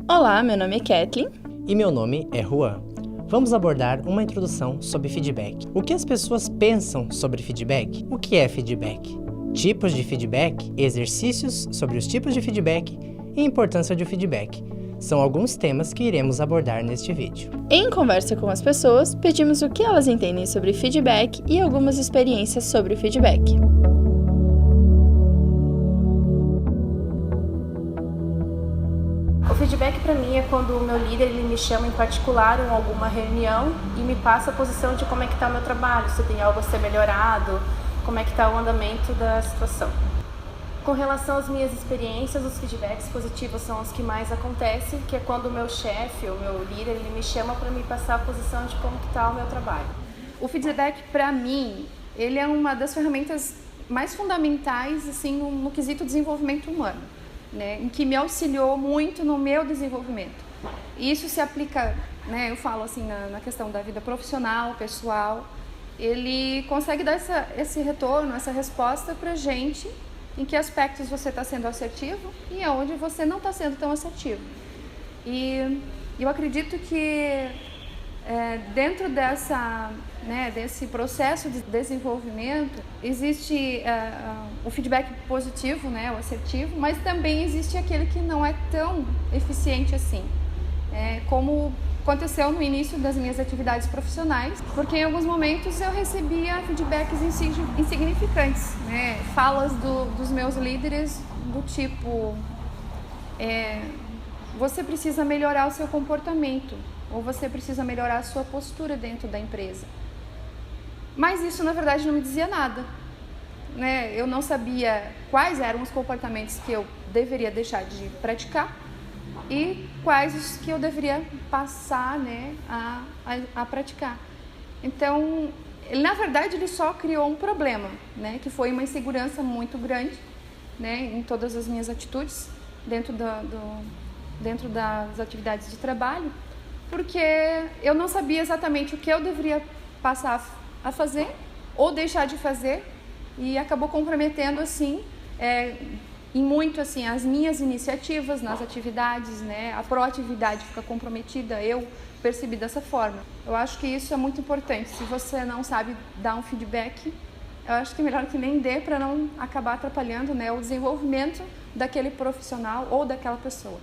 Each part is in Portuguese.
Olá, meu nome é Kathleen. E meu nome é Juan. Vamos abordar uma introdução sobre feedback. O que as pessoas pensam sobre feedback? O que é feedback? Tipos de feedback, exercícios sobre os tipos de feedback e importância do feedback. São alguns temas que iremos abordar neste vídeo. Em conversa com as pessoas, pedimos o que elas entendem sobre feedback e algumas experiências sobre o feedback. O feedback para mim é quando o meu líder ele me chama em particular em alguma reunião e me passa a posição de como é que está o meu trabalho, se tem algo a ser melhorado, como é que está o andamento da situação. Com relação às minhas experiências, os feedbacks positivos são os que mais acontecem, que é quando o meu chefe, o meu líder, ele me chama para me passar a posição de como que está o meu trabalho. O feedback, para mim, ele é uma das ferramentas mais fundamentais assim, no quesito desenvolvimento humano, né, em que me auxiliou muito no meu desenvolvimento. E isso se aplica, né, eu falo assim, na questão da vida profissional, pessoal. Ele consegue dar esse retorno, essa resposta para a gente, em que aspectos você está sendo assertivo e aonde você não está sendo tão assertivo. E eu acredito que dentro desse processo de desenvolvimento existe o feedback positivo, né, o assertivo, mas também existe aquele que não é tão eficiente assim, como aconteceu no início das minhas atividades profissionais, porque em alguns momentos eu recebia feedbacks insignificantes, né? Falas dos meus líderes do tipo, você precisa melhorar o seu comportamento, ou você precisa melhorar a sua postura dentro da empresa. Mas isso na verdade não me dizia nada, né? Eu não sabia quais eram os comportamentos que eu deveria deixar de praticar e quais os que eu deveria passar, né, a praticar. Então, na verdade, ele só criou um problema, né, que foi uma insegurança muito grande, né, em todas as minhas atitudes dentro das atividades de trabalho, porque eu não sabia exatamente o que eu deveria passar a fazer ou deixar de fazer, e acabou comprometendo assim em muito assim as minhas iniciativas nas atividades, né? A proatividade fica comprometida, eu percebi dessa forma. Eu acho que isso é muito importante. Se você não sabe dar um feedback, eu acho que é melhor que nem dê, para não acabar atrapalhando, né, o desenvolvimento daquele profissional ou daquela pessoa.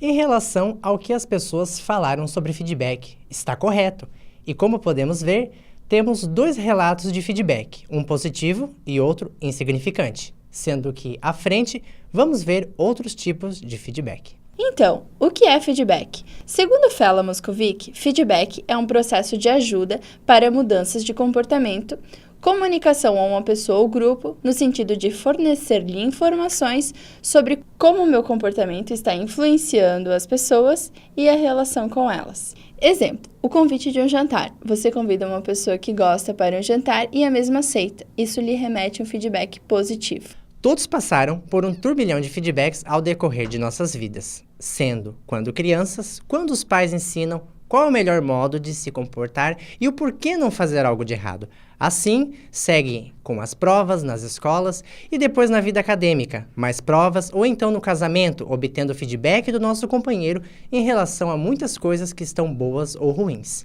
Em relação ao que as pessoas falaram sobre feedback, está correto. E como podemos ver, temos dois relatos de feedback, um positivo e outro insignificante. Sendo que, à frente, vamos ver outros tipos de feedback. Então, o que é feedback? Segundo Fela Moscovic, feedback é um processo de ajuda para mudanças de comportamento, comunicação a uma pessoa ou grupo, no sentido de fornecer-lhe informações sobre como o meu comportamento está influenciando as pessoas e a relação com elas. Exemplo, o convite de um jantar. Você convida uma pessoa que gosta para um jantar e a mesma aceita. Isso lhe remete a um feedback positivo. Todos passaram por um turbilhão de feedbacks ao decorrer de nossas vidas, sendo, quando crianças, quando os pais ensinam qual é o melhor modo de se comportar e o porquê não fazer algo de errado. Assim, seguem com as provas nas escolas e depois na vida acadêmica, mais provas ou então no casamento, obtendo feedback do nosso companheiro em relação a muitas coisas que estão boas ou ruins.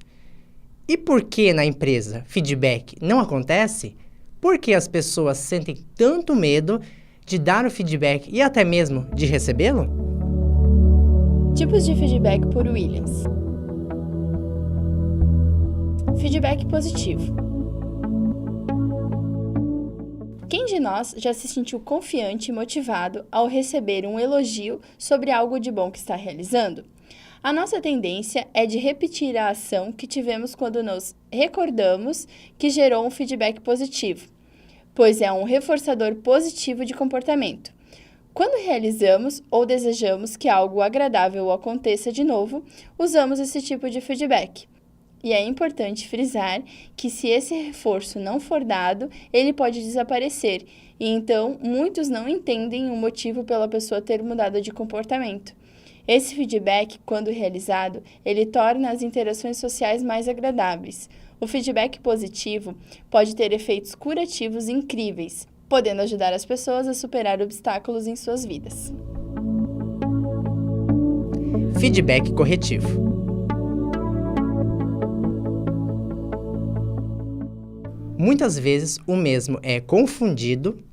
E por que na empresa feedback não acontece? Por que as pessoas sentem tanto medo de dar o feedback e até mesmo de recebê-lo? Tipos de feedback por Williams. Feedback positivo. Quem de nós já se sentiu confiante e motivado ao receber um elogio sobre algo de bom que está realizando? A nossa tendência é de repetir a ação que tivemos quando nos recordamos que gerou um feedback positivo, pois é um reforçador positivo de comportamento. Quando realizamos ou desejamos que algo agradável aconteça de novo, usamos esse tipo de feedback. E é importante frisar que se esse reforço não for dado, ele pode desaparecer, e então muitos não entendem o motivo pela pessoa ter mudado de comportamento. Esse feedback, quando realizado, ele torna as interações sociais mais agradáveis, O feedback positivo pode ter efeitos curativos incríveis, podendo ajudar as pessoas a superar obstáculos em suas vidas. Feedback corretivo. Muitas vezes o mesmo é confundido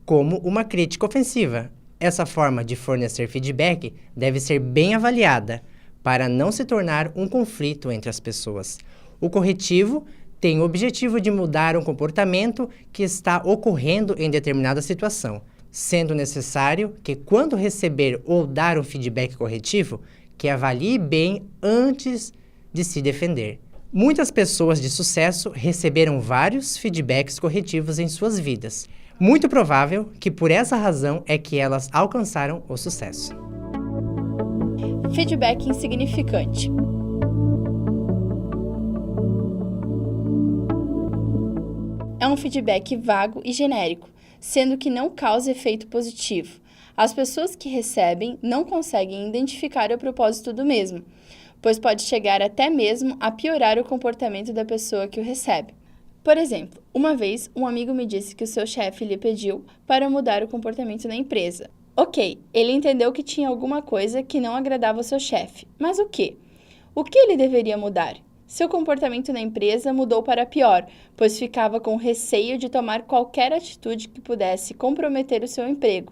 como uma crítica ofensiva. Essa forma de fornecer feedback deve ser bem avaliada para não se tornar um conflito entre as pessoas. O corretivo tem o objetivo de mudar um comportamento que está ocorrendo em determinada situação, sendo necessário que, quando receber ou dar um feedback corretivo, que avalie bem antes de se defender. Muitas pessoas de sucesso receberam vários feedbacks corretivos em suas vidas. Muito provável que por essa razão é que elas alcançaram o sucesso. Feedback insignificante. É um feedback vago e genérico, sendo que não causa efeito positivo. As pessoas que recebem não conseguem identificar o propósito do mesmo, pois pode chegar até mesmo a piorar o comportamento da pessoa que o recebe. Por exemplo, uma vez um amigo me disse que o seu chefe lhe pediu para mudar o comportamento na empresa. Ok, ele entendeu que tinha alguma coisa que não agradava ao seu chefe, mas o quê? O que ele deveria mudar? Seu comportamento na empresa mudou para pior, pois ficava com receio de tomar qualquer atitude que pudesse comprometer o seu emprego.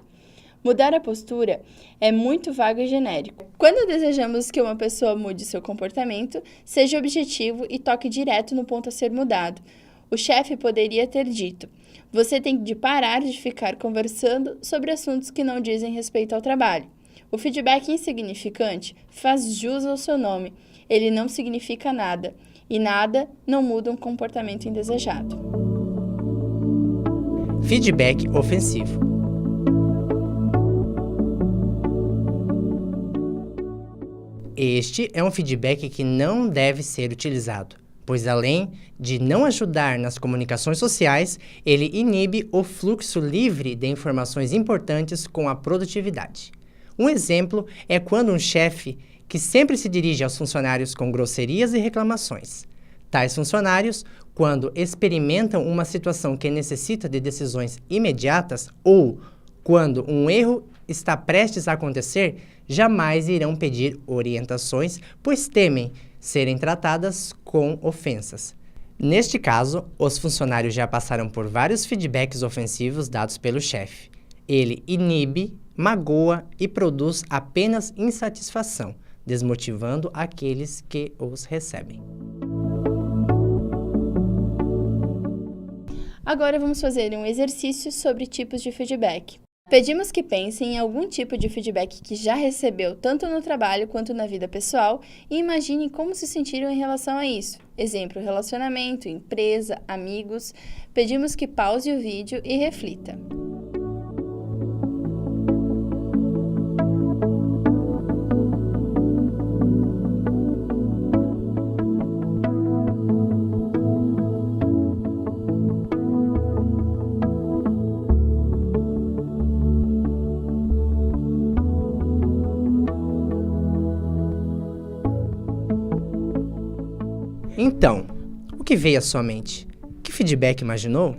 Mudar a postura é muito vago e genérico. Quando desejamos que uma pessoa mude seu comportamento, seja objetivo e toque direto no ponto a ser mudado. O chefe poderia ter dito: você tem de parar de ficar conversando sobre assuntos que não dizem respeito ao trabalho. O feedback insignificante faz jus ao seu nome. Ele não significa nada, e nada não muda um comportamento indesejado. Feedback ofensivo. Este é um feedback que não deve ser utilizado, pois além de não ajudar nas comunicações sociais, ele inibe o fluxo livre de informações importantes com a produtividade. Um exemplo é quando um chefe que sempre se dirige aos funcionários com grosserias e reclamações. Tais funcionários, quando experimentam uma situação que necessita de decisões imediatas ou quando um erro está prestes a acontecer, jamais irão pedir orientações, pois temem serem tratadas com ofensas. Neste caso, os funcionários já passaram por vários feedbacks ofensivos dados pelo chefe. Ele inibe, magoa e produz apenas insatisfação, desmotivando aqueles que os recebem. Agora vamos fazer um exercício sobre tipos de feedback. Pedimos que pensem em algum tipo de feedback que já recebeu tanto no trabalho quanto na vida pessoal e imaginem como se sentiram em relação a isso. Exemplo, relacionamento, empresa, amigos. Pedimos que pause o vídeo e reflita. Então, o que veio à sua mente? Que feedback imaginou?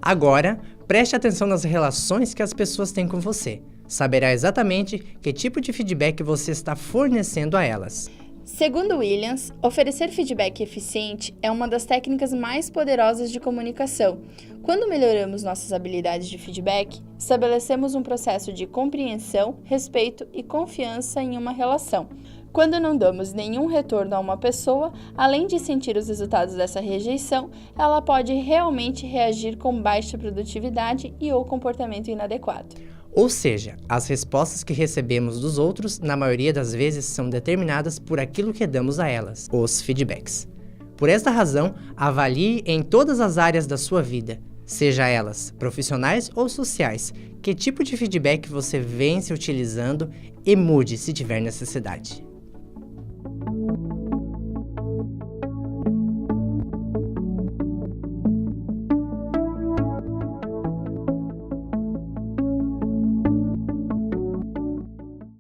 Agora, preste atenção nas relações que as pessoas têm com você. Saberá exatamente que tipo de feedback você está fornecendo a elas. Segundo Williams, oferecer feedback eficiente é uma das técnicas mais poderosas de comunicação. Quando melhoramos nossas habilidades de feedback, estabelecemos um processo de compreensão, respeito e confiança em uma relação. Quando não damos nenhum retorno a uma pessoa, além de sentir os resultados dessa rejeição, ela pode realmente reagir com baixa produtividade e ou comportamento inadequado. Ou seja, as respostas que recebemos dos outros, na maioria das vezes, são determinadas por aquilo que damos a elas, os feedbacks. Por esta razão, avalie em todas as áreas da sua vida, seja elas profissionais ou sociais, que tipo de feedback você vem se utilizando e mude se tiver necessidade.